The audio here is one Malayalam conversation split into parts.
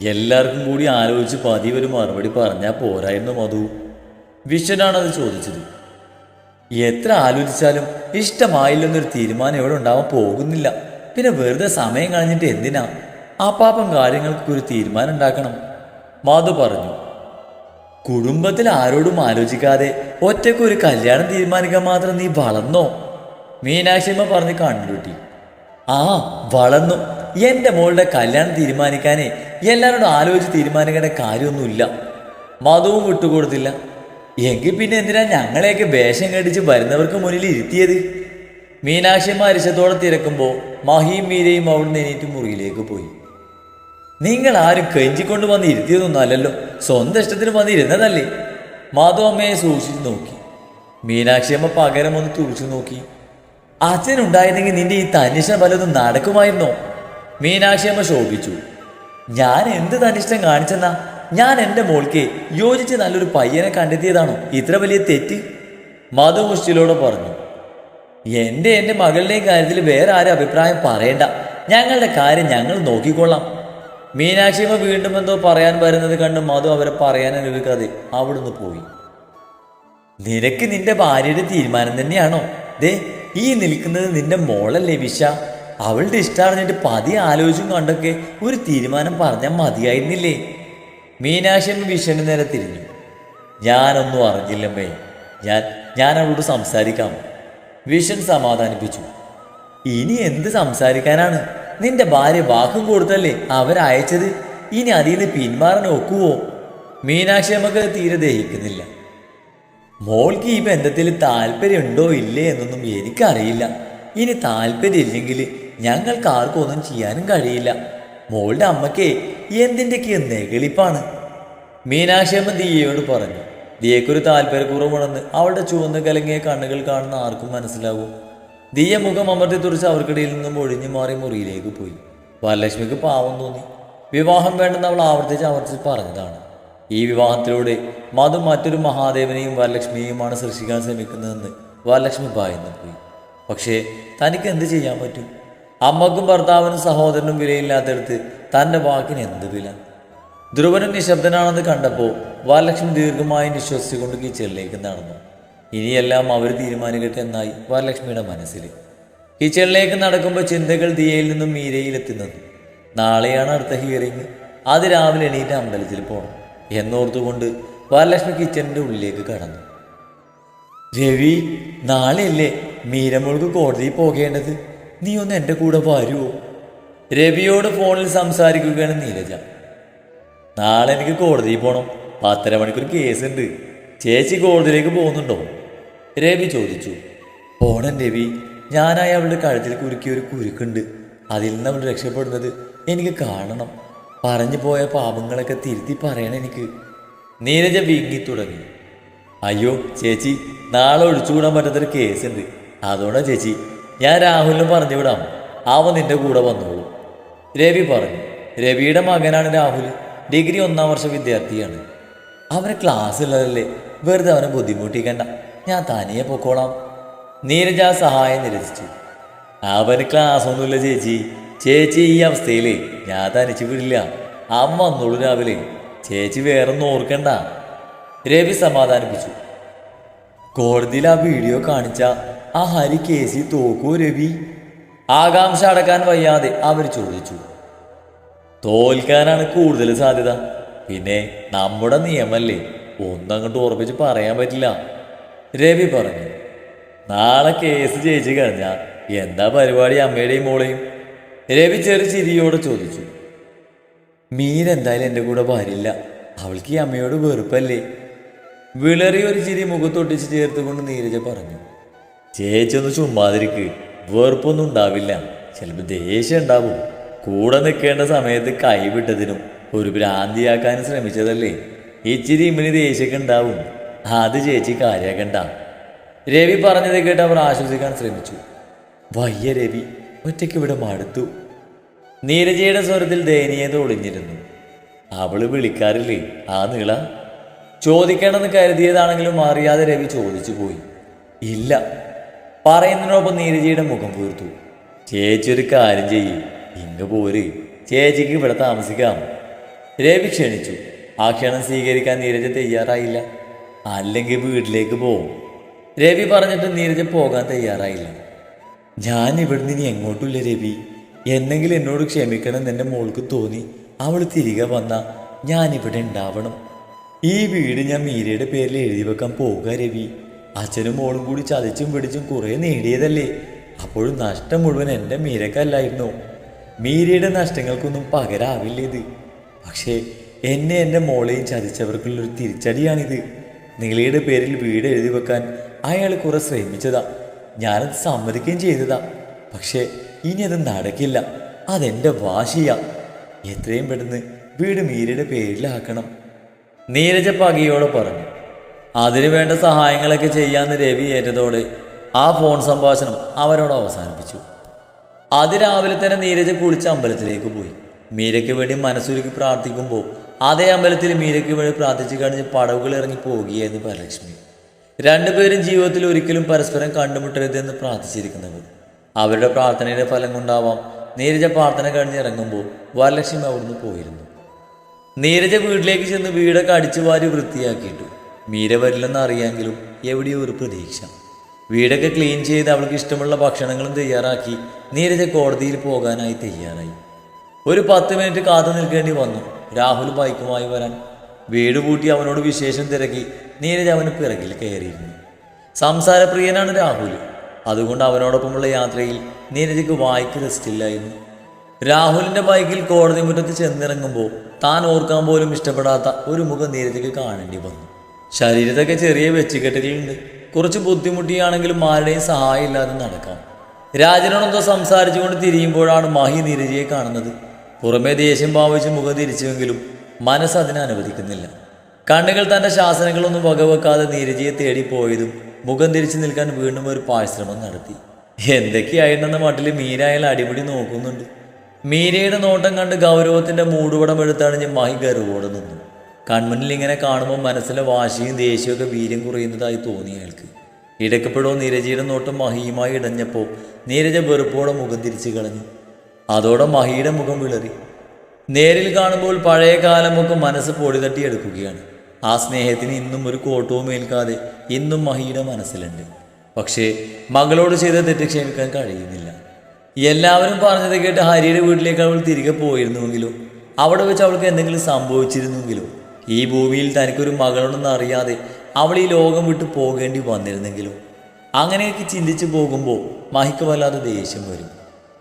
എല്ലാവർക്കും കൂടി ആലോചിച്ച് പതിവ് ഒരു മറുപടി പറഞ്ഞാൽ പോരായിരുന്നു മധു. വിശ്വനാണത് ചോദിച്ചത്. എത്ര ആലോചിച്ചാലും ഇഷ്ടമായില്ലെന്നൊരു തീരുമാനം ഇവിടെ ഉണ്ടാവാൻ പോകുന്നില്ല. പിന്നെ വെറുതെ സമയം കളഞ്ഞിട്ട് എന്തിനാ? ആപ്പാപ്പം കാര്യങ്ങൾക്ക് ഒരു തീരുമാനം ഉണ്ടാക്കണം, മധു പറഞ്ഞു. കുടുംബത്തിൽ ആരോടും ആലോചിക്കാതെ ഒറ്റയ്ക്ക് ഒരു കല്യാണം തീരുമാനിക്കാൻ മാത്രം നീ വളർന്നോ? മീനാക്ഷിയമ്മ പറഞ്ഞ് കണ്ടുട്ടി. ആ, വളർന്നു. എൻ്റെ മോളുടെ കല്യാണം തീരുമാനിക്കാനേ എല്ലാവരോടും ആലോചിച്ച് തീരുമാനിക്കേണ്ട കാര്യമൊന്നുമില്ല. മധുവും വിട്ടുകൊടുത്തില്ല. എങ്കിൽ പിന്നെ എന്തിനാ ഞങ്ങളെയൊക്കെ വേഷം കടിച്ച് വരുന്നവർക്ക് മുന്നിൽ ഇരുത്തിയത്? മീനാക്ഷിയമ്മ അരിശത്തോടെ തിരക്കുമ്പോൾ മഹിയും മീരയും അവിടുന്ന് എണീറ്റ് മുറിയിലേക്ക് പോയി. നിങ്ങൾ ആരും കെഞ്ചിക്കൊണ്ട് വന്ന് ഇരുത്തിയതൊന്നും അല്ലല്ലോ, സ്വന്തം ഇഷ്ടത്തിന് വന്ന് ഇരുന്നതല്ലേ? മധു അമ്മയെ സൂക്ഷിച്ചു നോക്കി. മീനാക്ഷിയമ്മ പകരം ഒന്ന് തുറച്ചു നോക്കി. അച്ഛനുണ്ടായിരുന്നെങ്കിൽ നിന്റെ ഈ തനിഷ്ടം വല്ലതും നടക്കുമായിരുന്നോ? മീനാക്ഷിയമ്മ ശോഭിച്ചു. ഞാൻ എന്ത് തനിഷ്ടം കാണിച്ചെന്നാ? ഞാൻ എൻ്റെ മോൾക്ക് യോജിച്ച് നല്ലൊരു പയ്യനെ കണ്ടെത്തിയതാണോ ഇത്ര വലിയ തെറ്റ്? മധു മുഷ്ടിലോടെ പറഞ്ഞു. എൻ്റെ മകളുടെയും കാര്യത്തിൽ വേറെ ആരും അഭിപ്രായം പറയണ്ട. ഞങ്ങളുടെ കാര്യം ഞങ്ങൾ നോക്കിക്കൊള്ളാം. മീനാക്ഷിയമ്മ വീണ്ടും എന്തോ പറയാൻ വരുന്നത് കണ്ട് മധു അവരെ പറയാൻ അനുവദിക്കാതെ അവിടുന്ന് പോയി. നിനക്ക് നിന്റെ ഭാര്യയുടെ തീരുമാനം തന്നെയാണോ? ദേ, ഈ നിൽക്കുന്നത് നിന്റെ മോളല്ലേ വിശ? അവളുടെ ഇഷ്ടം അറിഞ്ഞിട്ട് പതിയെ ആലോചിച്ചും കണ്ടൊക്കെ ഒരു തീരുമാനം പറഞ്ഞാൽ മതിയായിരുന്നില്ലേ? മീനാക്ഷിയമ്മ വിഷന് നേരെ തിരിഞ്ഞു. ഞാനൊന്നും അറിഞ്ഞില്ലമ്മേ. ഞാൻ അവളോട് സംസാരിക്കാം, വിഷൻ സമാധാനിപ്പിച്ചു. ഇനി എന്ത് സംസാരിക്കാനാണ്? നിന്റെ ഭാര്യ വാക്കും കൊടുത്തല്ലേ അവരയച്ചത്. ഇനി അതിൽ നിന്ന് പിന്മാറാൻ ഒക്കുവോ? മീനാക്ഷിയമ്മക്ക് തീരെ ദഹിക്കുന്നില്ല. മോൾക്ക് ഈ ബന്ധത്തിൽ താല്പര്യമുണ്ടോ ഇല്ലേ എന്നൊന്നും എനിക്കറിയില്ല. ഇനി താല്പര്യമില്ലെങ്കിൽ ഞങ്ങൾക്ക് ആർക്കും ഒന്നും ചെയ്യാനും കഴിയില്ല. മോളുടെ അമ്മയ്ക്ക് എന്തിൻ്റെയൊക്കെ നെകളിപ്പാണ്. മീനാക്ഷിയമ്മ ദിയയോട് പറഞ്ഞു. ദിയക്കൊരു താല്പര്യക്കുറവുണ്ടെന്ന് അവളുടെ ചുവന്ന് കലങ്ങിയ കണ്ണുകൾ കാണുന്ന ആർക്കും മനസ്സിലാവും. ദിയ മുഖം അമർത്തി തുറച്ച് അവർക്കിടയിൽ നിന്നും ഒഴിഞ്ഞു മാറി മുറിയിലേക്ക് പോയി. വരലക്ഷ്മിക്ക് പാവം തോന്നി. വിവാഹം വേണ്ടെന്ന് അവൾ ആവർത്തിച്ച് പറഞ്ഞതാണ്. ഈ വിവാഹത്തിലൂടെ മധു മറ്റൊരു മഹാദേവനെയും വരലക്ഷ്മിയെയുമാണ് സൃഷ്ടിക്കാൻ ശ്രമിക്കുന്നതെന്ന് വരലക്ഷ്മി ഭയന്നു പോയി. പക്ഷേ തനിക്ക് എന്ത് ചെയ്യാൻ പറ്റും? അമ്മക്കും ഭർത്താവിനും സഹോദരനും വിലയില്ലാത്തടുത്ത് തൻ്റെ വാക്കിന് എന്ത് വില? ധ്രുവനും നിശബ്ദനാണെന്ന് കണ്ടപ്പോൾ വരലക്ഷ്മി ദീർഘമായി നിശ്വസിച്ചുകൊണ്ട് കിച്ചണിലേക്ക് നടന്നു. ഇനിയെല്ലാം അവർ തീരുമാനിക്കട്ടെ എന്നായി വരലക്ഷ്മിയുടെ മനസ്സിൽ. കിച്ചണിലേക്ക് നടക്കുമ്പോൾ ചിന്തകൾ ദിയയിൽ നിന്നും മീരയിലെത്തുന്നത്. നാളെയാണ് അടുത്ത ഹിയറിങ്. അത് രാവിലെ എണീറ്റ് അമ്പലത്തിൽ പോകണം എന്നോർത്തുകൊണ്ട് വരലക്ഷ്മി കിച്ചണിൻ്റെ ഉള്ളിലേക്ക് കടന്നു. രവി, നാളെയല്ലേ മീരമോൾക്ക് കോടതിയിൽ പോകേണ്ടത്? നീ ഒന്ന് എൻ്റെ കൂടെ വരുമോ? രവിയോട് ഫോണിൽ സംസാരിക്കുകയാണ് നീരജ. നാളെ എനിക്ക് കോടതിയിൽ പോകണം. 10:30 മണിക്കൊരു കേസുണ്ട്. ചേച്ചി കോടതിയിലേക്ക് പോകുന്നുണ്ടോ? രവി ചോദിച്ചു. പോണം രവി. ഞാനായി അവളുടെ കഴുത്തിൽ കുരുക്കിയൊരു കുരുക്കുണ്ട്. അതിൽ നിന്ന് അവൾ രക്ഷപ്പെടുന്നത് എനിക്ക് കാണണം. പറഞ്ഞു പോയ പാപങ്ങളൊക്കെ തിരുത്തി പറയണം എനിക്ക്. നീരജ വീങ്ങി തുടങ്ങി. അയ്യോ ചേച്ചി, നാളെ ഒഴിച്ചുകൂടാൻ പറ്റാത്തൊരു കേസുണ്ട്. അതുകൊണ്ടാ ചേച്ചി. ഞാൻ രാഹുലിന് പറഞ്ഞു വിടാം, അവൻ നിന്റെ കൂടെ വന്നോളൂ, രവി പറഞ്ഞു. രവിയുടെ മകനാണ് രാഹുൽ. ഡിഗ്രി 1ാം വർഷ വിദ്യാർത്ഥിയാണ്. അവന് ക്ലാസ് ഉള്ളതല്ലേ, വെറുതെ അവനെ ബുദ്ധിമുട്ടിക്കണ്ട. ഞാൻ തനിയെ പൊക്കോളാം. നീരജ സഹായം നിരസിച്ചു. അവന് ക്ലാസ് ഒന്നുമില്ല ചേച്ചി ഈ അവസ്ഥയിലേ ഞാൻ തനിച്ച് വിടില്ല. അമ്മ വന്നോളൂ രാവിലെ. ചേച്ചി വേറൊന്നും ഓർക്കണ്ട, രവി സമാധാനിപ്പിച്ചു. കോടതിയിൽ ആ വീഡിയോ കാണിച്ച ആ ഹരി കേസിൽ തോക്കോ രവി? ആകാംക്ഷ അടക്കാൻ വയ്യാതെ അവർ ചോദിച്ചു. തോൽക്കാനാണ് കൂടുതൽ സാധ്യത. പിന്നെ നമ്മുടെ നിയമല്ലേ, ഒന്നങ്ങോട്ട് ഉറപ്പിച്ച് പറയാൻ പറ്റില്ല, രവി പറഞ്ഞു. നാളെ കേസ് ജയിച്ചു കഴിഞ്ഞാൽ എന്താ പരിപാടി അമ്മയുടെയും മോളെയും? രവി ചെറിയ ചിരിയോടെ ചോദിച്ചു. മീരെന്തായാലും എൻ്റെ കൂടെ വരില്ല. അവൾക്ക് ഈ അമ്മയോട് വെറുപ്പല്ലേ? വിളറിയൊരു ചിരി മുഖത്തൊട്ടിച്ച് ചേർത്തുകൊണ്ട് നീരജ പറഞ്ഞു. ചേച്ചൊന്ന് ചുമ്മാതിരിക്ക്. വെറുപ്പൊന്നും ഉണ്ടാവില്ല, ചിലപ്പോൾ ദേഷ്യം ഉണ്ടാവും. കൂടെ നിൽക്കേണ്ട സമയത്ത് കൈവിട്ടതിനും ഒരു ഭ്രാന്തിയാക്കാനും ശ്രമിച്ചതല്ലേ. ഇച്ചിരി ഇമ്മിനി ദേഷ്യമൊക്കെ ഉണ്ടാവും. അത് ചേച്ചി കാര്യാക്കണ്ട, രവി പറഞ്ഞത് കേട്ട് അവർ ആശ്വസിക്കാൻ ശ്രമിച്ചു. വയ്യ രവി, ഒറ്റയ്ക്ക് ഇവിടെ മടുത്തു. നീരജയുടെ സ്വരത്തിൽ ദയനീയത ഒളിഞ്ഞിരുന്നു. അവള് വിളിക്കാറില്ലേ ആ നീള? ചോദിക്കണമെന്ന് കരുതിയതാണെങ്കിലും അറിയാതെ രവി ചോദിച്ചു പോയി. ഇല്ല. പറയുന്നതിനൊപ്പം നീരജയുടെ മുഖം വീർത്തു. ചേച്ചി ഒരു കാര്യം ചെയ്യും, ഇങ്ങ് പോര്, ചേച്ചിക്ക് ഇവിടെ താമസിക്കാം. രവി ക്ഷണിച്ചു. ആ ക്ഷണം സ്വീകരിക്കാൻ നീരജ തയ്യാറായില്ല. അല്ലെങ്കിൽ വീട്ടിലേക്ക് പോവും, രവി പറഞ്ഞിട്ട് നീരജ പോകാൻ തയ്യാറായില്ല. ഞാൻ ഇവിടുന്ന് ഇനി എങ്ങോട്ടുമില്ല രവി, എന്നെങ്കിലും എന്നോട് ക്ഷമിക്കണം എൻ്റെ മോൾക്ക് തോന്നി. അവൾ തിരികെ വന്നാൽ ഞാനിവിടെ ഉണ്ടാവണം. ഈ വീട് ഞാൻ മീരയുടെ പേരിൽ എഴുതി വെക്കാൻ പോകുക രവി. അച്ഛനും മോളും കൂടി ചതിച്ചും പിടിച്ചും കുറേ നേടിയതല്ലേ. അപ്പോഴും നഷ്ടം മുഴുവൻ എൻ്റെ മീരക്കല്ലായിരുന്നു. മീരയുടെ നഷ്ടങ്ങൾക്കൊന്നും പകരാവില്ല ഇത്. പക്ഷേ എന്നെ എൻ്റെ മോളെയും ചതിച്ചവർക്കുള്ളൊരു തിരിച്ചടിയാണിത്. നീലയുടെ പേരിൽ വീട് എഴുതി വെക്കാൻ അയാൾ കുറെ ശ്രമിച്ചതാ. ഞാനത് സമ്മതിക്കുകയും ചെയ്തതാ. പക്ഷേ ഇനി അത് നടക്കില്ല. അതെൻ്റെ വാശിയാ. എത്രയും പെട്ടെന്ന് വീട് മീരയുടെ പേരിലാക്കണം, നീരജ പകയോടെ പറഞ്ഞു. അതിനു വേണ്ട സഹായങ്ങളൊക്കെ ചെയ്യാമെന്ന് രവി ഏറ്റതോടെ ആ ഫോൺ സംഭാഷണം അവരോട് അവസാനിപ്പിച്ചു. അതിരാവിലെ തന്നെ നീരജ കുളിച്ച് അമ്പലത്തിലേക്ക് പോയി. മീരയ്ക്ക് വേണ്ടി മനസ്സുരുക്കി പ്രാർത്ഥിക്കുമ്പോൾ അതേ അമ്പലത്തിൽ മീരയ്ക്ക് വേണ്ടി പ്രാർത്ഥിച്ചു കഴിഞ്ഞ് പടവുകൾ ഇറങ്ങി പോകുകയായിരുന്നു വരലക്ഷ്മി. രണ്ടുപേരും ജീവിതത്തിൽ ഒരിക്കലും പരസ്പരം കണ്ടുമുട്ടരുതെന്ന് പ്രാർത്ഥിച്ചിരിക്കുന്നവർ. അവരുടെ പ്രാർത്ഥനയുടെ ഫലം കൊണ്ടാവാം നീരജ പ്രാർത്ഥന കഴിഞ്ഞ് ഇറങ്ങുമ്പോൾ വരലക്ഷ്മി അവിടുന്ന് പോയിരുന്നു. നീരജ വീട്ടിലേക്ക് ചെന്ന് വീടൊക്കെ അടിച്ചു വാരി വൃത്തിയാക്കിയിട്ടു. മീര വരില്ലെന്ന് അറിയാമെങ്കിലും എവിടെയോ ഒരു പ്രതീക്ഷ. വീടൊക്കെ ക്ലീൻ ചെയ്ത് അവൾക്ക് ഇഷ്ടമുള്ള ഭക്ഷണങ്ങളും തയ്യാറാക്കി നീരജ കോടതിയിൽ പോകാനായി തയ്യാറായി. ഒരു 10 മിനിറ്റ് കാത്തു നിൽക്കേണ്ടി വന്നു രാഹുൽ ബൈക്കുമായി വരാൻ. വീട് പൂട്ടി അവനോട് വിശേഷം തിരക്കി നീരജ അവന് പിറകിൽ കയറിയിരുന്നു. സംസാരപ്രിയനാണ് രാഹുൽ. അതുകൊണ്ട് അവനോടൊപ്പമുള്ള യാത്രയിൽ നീരജയ്ക്ക് വായിക്ക് റെസ്റ്റില്ലായിരുന്നു. രാഹുലിന്റെ ബൈക്കിൽ കോടതി മുറ്റത്ത് ചെന്നിറങ്ങുമ്പോൾ താൻ ഓർക്കാൻ പോലും ഇഷ്ടപ്പെടാത്ത ഒരു മുഖം നീരജയ്ക്ക് കാണേണ്ടി വന്നു. ശരീരത്തൊക്കെ ചെറിയ വെച്ചുകെട്ടുകളുണ്ട്. കുറച്ച് ബുദ്ധിമുട്ടിയാണെങ്കിലും ആരുടെയും സഹായം ഇല്ലാതെ നടക്കാം. രാജനോടൊക്കെ സംസാരിച്ചുകൊണ്ട് തിരിയുമ്പോഴാണ് മഹി നീരജയെ കാണുന്നത്. പുറമേ ദേഷ്യം ഭാവിച്ച് മുഖം തിരിച്ചുവെങ്കിലും മനസ്സ് അതിനെ അനുവദിക്കുന്നില്ല. കണ്ണുകൾ തൻ്റെ ശാസനങ്ങളൊന്നും വകവെക്കാതെ നീരജയെ തേടിപ്പോയതും മുഖം തിരിച്ചു നിൽക്കാൻ വീണ്ടും ഒരു പാഴ്ശ്രമം നടത്തി. എന്തൊക്കെയായിരുന്നെന്ന മട്ടിൽ മീര അയാൾ അടിപിടി നോക്കുന്നുണ്ട്. മീരയുടെ നോട്ടം കണ്ട് ഗൗരവത്തിൻ്റെ മൂടുപടം എടുത്തണിഞ്ഞ് മഹി ഗർവോടെ നിന്നു. കൺമുന്നിൽ ഇങ്ങനെ കാണുമ്പോൾ മനസ്സിലെ വാശിയും ദേഷ്യമൊക്കെ വീര്യം കുറയുന്നതായി തോന്നി അയാൾക്ക്. ഇടയ്ക്കപ്പെടോ നീരജയുടെ നോട്ടം മഹിയുമായി ഇടഞ്ഞപ്പോൾ നീരജ വെറുപ്പോടെ മുഖം തിരിച്ചു കളഞ്ഞു. അതോടെ മഹിയുടെ മുഖം വിളറി. നേരിൽ കാണുമ്പോൾ പഴയ കാലമൊക്കെ മനസ്സ് പൊടി തട്ടിയെടുക്കുകയാണ്. ആ സ്നേഹത്തിന് ഇന്നും ഒരു കോട്ടവും ഏൽക്കാതെ ഇന്നും മഹിയുടെ മനസ്സിലുണ്ട്. പക്ഷേ മകളോട് ചെയ്ത തെറ്റ് ക്ഷമിക്കാൻ കഴിയുന്നില്ല. എല്ലാവരും പറഞ്ഞത് കേട്ട് ഹരിയുടെ വീട്ടിലേക്ക് അവൾ തിരികെ പോയിരുന്നുവെങ്കിലോ, അവിടെ വെച്ച് അവൾക്ക് എന്തെങ്കിലും സംഭവിച്ചിരുന്നെങ്കിലോ, ഈ ഭൂമിയിൽ തനിക്കൊരു മകളുണ്ടെന്ന് അറിയാതെ അവൾ ഈ ലോകം വിട്ടു പോകേണ്ടി വന്നിരുന്നെങ്കിലോ, അങ്ങനെയൊക്കെ ചിന്തിച്ചു പോകുമ്പോൾ മഹിക്ക് വല്ലാതെ ദേഷ്യം വരും.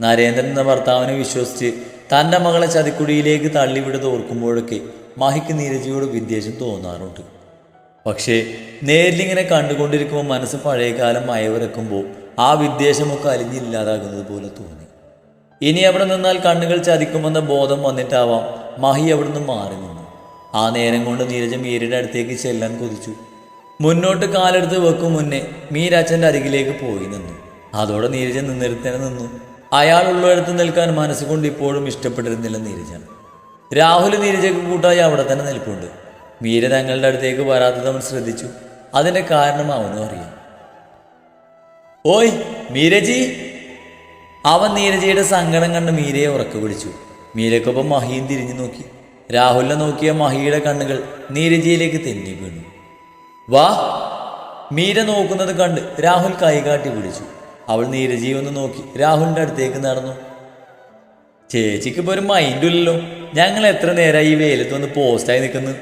നരേന്ദ്രൻ എന്ന ഭർത്താവിനെ വിശ്വസിച്ച് തൻ്റെ മകളെ ചതിക്കുടിയിലേക്ക് തള്ളിവിടത് ഓർക്കുമ്പോഴൊക്കെ മഹിക്ക് നീരജയോട് വിദ്വേഷം തോന്നാറുണ്ട്. പക്ഷേ നേരിലിങ്ങനെ കണ്ടുകൊണ്ടിരിക്കുമ്പോൾ മനസ്സ് പഴയകാലം മയവിറക്കുമ്പോൾ ആ വിദ്വേഷമൊക്കെ അലിഞ്ഞില്ലാതാകുന്നത് പോലെ തോന്നി. ഇനി അവിടെ നിന്നാൽ കണ്ണുകൾ ചതിക്കുമെന്ന ബോധം വന്നിട്ടാവാം മഹി അവിടുന്ന് മാറി നിന്നു. ആ നേരം കൊണ്ട് നീരജ മീരയുടെ അടുത്തേക്ക് ചെല്ലാൻ കൊതിച്ചു. മുന്നോട്ട് കാലെടുത്ത് വെക്കും മുന്നേ മീര അച്ഛൻ്റെ അരികിലേക്ക് പോയി നിന്നു. അതോടെ നീരജ നിന്നിരുത്തേനെ നിന്നു. അയാൾ ഉള്ളിടത്ത് നിൽക്കാൻ മനസ്സുകൊണ്ട് ഇപ്പോഴും ഇഷ്ടപ്പെട്ടിരുന്നില്ല നീരജ. രാഹുൽ നീരജയ്ക്ക് കൂട്ടായി അവിടെ തന്നെ നിൽപ്പുണ്ട്. മീര തങ്ങളുടെ അടുത്തേക്ക് വരാത്തത് അവൻ ശ്രദ്ധിച്ചു. അതിൻ്റെ കാരണം അവനും അറിയാം. ഓയ് മീരജി! അവൻ നീരജയുടെ സങ്കടം കണ്ട് മീരയെ ഉറക്കെ വിളിച്ചു. മീരയ്ക്കൊപ്പം മഹിയും തിരിഞ്ഞു നോക്കി. രാഹുലിനെ നോക്കിയ മഹിയുടെ കണ്ണുകൾ നീരജയിലേക്ക് തെന്നി വീണു. വാ! മീര നോക്കുന്നത് കണ്ട് രാഹുൽ കൈകാട്ടി വിളിച്ചു. അവൾ നീരജയെ ഒന്ന് നോക്കി രാഹുലിൻ്റെ അടുത്തേക്ക് നടന്നു. ചേച്ചിക്ക് ഇപ്പോൾ ഒരു മൈൻഡില്ലല്ലോ, ഞങ്ങൾ എത്ര നേരമായി ഈ വെയിലത്ത് വന്ന് പോസ്റ്റായി നിൽക്കുന്നു?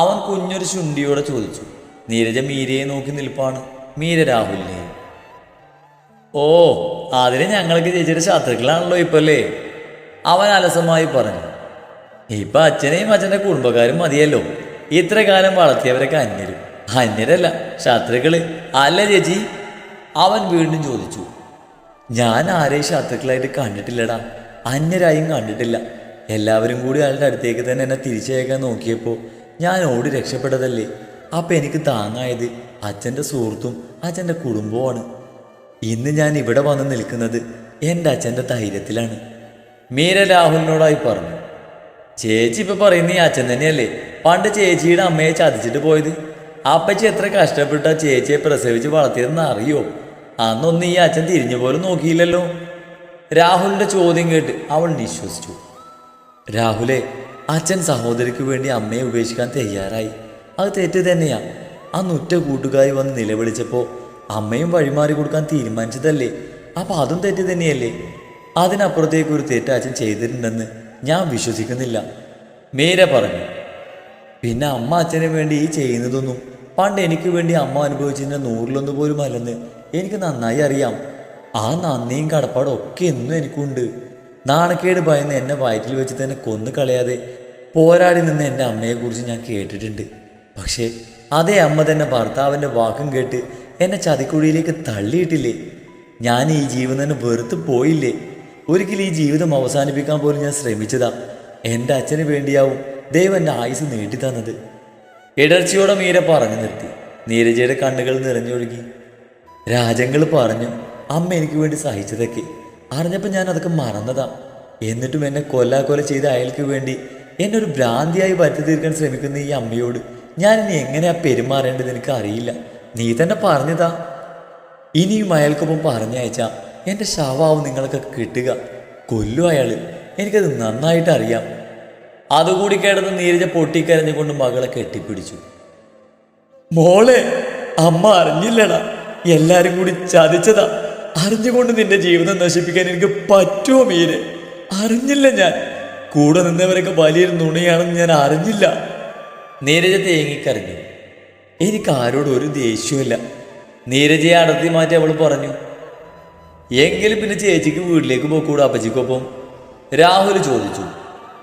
അവൻ കുഞ്ഞൊരു ശുണ്ടിയോടെ ചോദിച്ചു. നീരജ മീരയെ നോക്കി നിൽപ്പാണ്. മീര രാഹുലിനെയും. ഓ, അതിന് ഞങ്ങൾക്ക് ചേച്ചിയുടെ ശത്രുക്കളാണല്ലോ ഇപ്പം അല്ലേ? അവൻ അലസമായി പറഞ്ഞു. ഇപ്പം അച്ഛനെയും അച്ഛൻ്റെ കുടുംബക്കാരും മതിയല്ലോ. ഇത്ര കാലം വളർത്തിയവരൊക്കെ അന്യരും. അന്യരല്ല, ശത്രുക്കള് അല്ല ചേച്ചി? അവൻ വീണ്ടും ചോദിച്ചു. ഞാൻ ആരെയും ശത്രുക്കളായിട്ട് കണ്ടിട്ടില്ലടാ, അന്യരായും കണ്ടിട്ടില്ല. എല്ലാവരും കൂടി അയാളുടെ അടുത്തേക്ക് തന്നെ എന്നെ തിരിച്ചയക്കാൻ നോക്കിയപ്പോൾ ഞാൻ ഓടി രക്ഷപ്പെട്ടതല്ലേ. അപ്പം എനിക്ക് താങ്ങായത് അച്ഛൻ്റെ സുഹൃത്തും അച്ഛൻ്റെ കുടുംബവുമാണ്. ഇന്ന് ഞാൻ ഇവിടെ വന്ന് നിൽക്കുന്നത് എൻ്റെ അച്ഛൻ്റെ ധൈര്യത്തിലാണ്. മീര രാഹുലിനോടായി പറഞ്ഞു. ചേച്ചി ഇപ്പം പറയുന്ന ഈ അച്ഛൻ തന്നെയല്ലേ പണ്ട് ചേച്ചിയുടെ അമ്മയെ ചതിച്ചിട്ട് പോയത്? അപ്പച്ചി എത്ര കഷ്ടപ്പെട്ടാ ചേച്ചിയെ പ്രസവിച്ച് വളർത്തിയതെന്ന് അറിയോ? അന്നൊന്നും ഈ അച്ഛൻ തിരിഞ്ഞു പോലും നോക്കിയില്ലല്ലോ. രാഹുലിൻ്റെ ചോദ്യം കേട്ട് അവൾ നിശ്വസിച്ചു. രാഹുലേ, അച്ഛൻ സഹോദരിക്ക് വേണ്ടി അമ്മയെ ഉപേക്ഷിക്കാൻ തയ്യാറായി. അത് തെറ്റ് തന്നെയാ. അന്നുറ്റ കൂട്ടുകാരി വന്ന് നിലവിളിച്ചപ്പോൾ അമ്മയും വഴിമാറി കൊടുക്കാൻ തീരുമാനിച്ചതല്ലേ? അപ്പം അതും തെറ്റ് തന്നെയല്ലേ? അതിനപ്പുറത്തേക്ക് ഒരു തെറ്റ് അച്ഛൻ ചെയ്തിട്ടുണ്ടെന്ന് ഞാൻ വിശ്വസിക്കുന്നില്ല, മീര പറഞ്ഞു. പിന്നെ അമ്മ അച്ഛന് വേണ്ടി ഈ ചെയ്യുന്നതൊന്നും പണ്ട് എനിക്ക് വേണ്ടി അമ്മ അനുഭവിച്ചതിൻ്റെ 100 പോലും അല്ലെന്ന് എനിക്ക് നന്നായി അറിയാം. ആ നന്ദിയും കടപ്പാടും ഒക്കെ എന്നും എനിക്കുണ്ട്. നാണക്കേട് ഭയന്ന് എന്നെ വയറ്റിൽ വെച്ച് തന്നെ കൊന്നു കളയാതെ പോരാടി നിന്ന് എൻ്റെ അമ്മയെക്കുറിച്ച് ഞാൻ കേട്ടിട്ടുണ്ട്. പക്ഷേ അതേ അമ്മ തന്നെ ഭർത്താവിൻ്റെ വാക്കും കേട്ട് എന്നെ ചതിക്കുഴിയിലേക്ക് തള്ളിയിട്ടില്ലേ? ഞാൻ ഈ ജീവിതം തന്നെ വെറുത്ത് പോയില്ലേ? ഒരിക്കലും ഈ ജീവിതം അവസാനിപ്പിക്കാൻ പോലും ഞാൻ ശ്രമിച്ചതാ. എൻ്റെ അച്ഛന് വേണ്ടിയാവും ദൈവം എൻ്റെ ആയുസ് നീട്ടിത്തന്നത്. ഇടർച്ചയോടെ മീര പറഞ്ഞു നിർത്തി. നീരജയുടെ കണ്ണുകൾ നിറഞ്ഞൊഴുകി. രാജങ്ങൾ പറഞ്ഞു അമ്മ എനിക്ക് വേണ്ടി സഹിച്ചതൊക്കെ. അറിഞ്ഞപ്പോൾ ഞാൻ അതൊക്കെ മറന്നതാ. എന്നിട്ടും എന്നെ കൊല്ലാക്കൊല ചെയ്ത അയാൾക്ക് വേണ്ടി എന്നെ ഒരു ഭ്രാന്തിയായി പറ്റി തീർക്കാൻ ശ്രമിക്കുന്ന ഈ അമ്മയോട് ഞാൻ ഇനി എങ്ങനെയാ പെരുമാറേണ്ടത് എനിക്ക് അറിയില്ല. നീ തന്നെ പറഞ്ഞതാ. ഇനിയും അയാൾക്കൊപ്പം പറഞ്ഞയച്ചാൽ എൻ്റെ ശവാവും നിങ്ങളൊക്കെ കിട്ടുക. കൊല്ലും അയാൾ. എനിക്കത് നന്നായിട്ട് അറിയാം. അതുകൂടി കേട്ടത് നീരജ പൊട്ടിക്കരഞ്ഞുകൊണ്ട് മകളെ കെട്ടിപ്പിടിച്ചു. മോളെ, അമ്മ അറിഞ്ഞില്ലടാ. എല്ലാരും കൂടി ചതിച്ചതാ. അറിഞ്ഞുകൊണ്ട് നിന്റെ ജീവിതം നശിപ്പിക്കാൻ എനിക്ക് പറ്റുമോ മീരെ? അറിഞ്ഞില്ല. ഞാൻ കൂടെ നിന്നവരൊക്കെ വലിയൊരു നുണയാണെന്ന് ഞാൻ അറിഞ്ഞില്ല. നീരജ തേങ്ങിക്കരഞ്ഞു. എനിക്ക് ആരോടും ഒരു ദേഷ്യമില്ല. നീരജയെ അടർത്തി മാറ്റി അവൾ പറഞ്ഞു. എങ്കിലും പിന്നെ ചേച്ചിക്ക് വീട്ടിലേക്ക് പോക്കൂടാ അപ്പച്ചിക്കൊപ്പം? രാഹുൽ ചോദിച്ചു.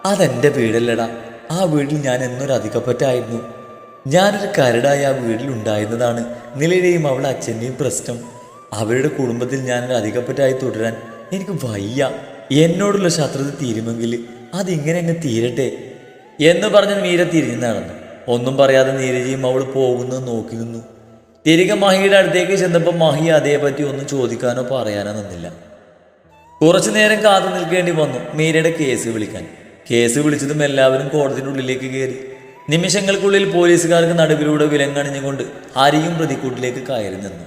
അതെൻ്റെ വീടല്ലടാ. ആ വീട്ടിൽ ഞാൻ എന്നൊരു അധികപ്പറ്റായിരുന്നു. ഞാനൊരു കരടായി ആ വീട്ടിലുണ്ടായിരുന്നതാണ് നിലയുടെയും അവളുടെ അച്ഛൻ്റെയും പ്രശ്നം. അവരുടെ കുടുംബത്തിൽ ഞാനൊരു അധികപ്പറ്റായി തുടരാൻ എനിക്ക് വയ്യ. എന്നോടുള്ള ശത്രുത തീരുമെങ്കിൽ അതിങ്ങനെ അങ്ങ് തീരട്ടെ എന്ന് പറഞ്ഞ് മീര തിരിഞ്ഞു നടന്നു. ഒന്നും പറയാതെ നീരജയും അവൾ പോകുന്നത് നോക്കി നിന്നു. തിരികെ മഹിയുടെ അടുത്തേക്ക് ചെന്നപ്പോൾ മഹി അതേപറ്റി ഒന്നും ചോദിക്കാനോ പറയാനോ നിന്നില്ല. കുറച്ചു നേരം കാത്തു നിൽക്കേണ്ടി വന്നു മീരയുടെ കേസ് വിളിക്കാൻ. കേസ് വിളിച്ചതും എല്ലാവരും കോടതിയുടെ ഉള്ളിലേക്ക് കയറി. നിമിഷങ്ങൾക്കുള്ളിൽ പോലീസുകാർക്ക് നടുവിലൂടെ വിലങ്ങണിഞ്ഞുകൊണ്ട് ഹരിയും പ്രതിക്കൂട്ടിലേക്ക് കയറി നിന്നു.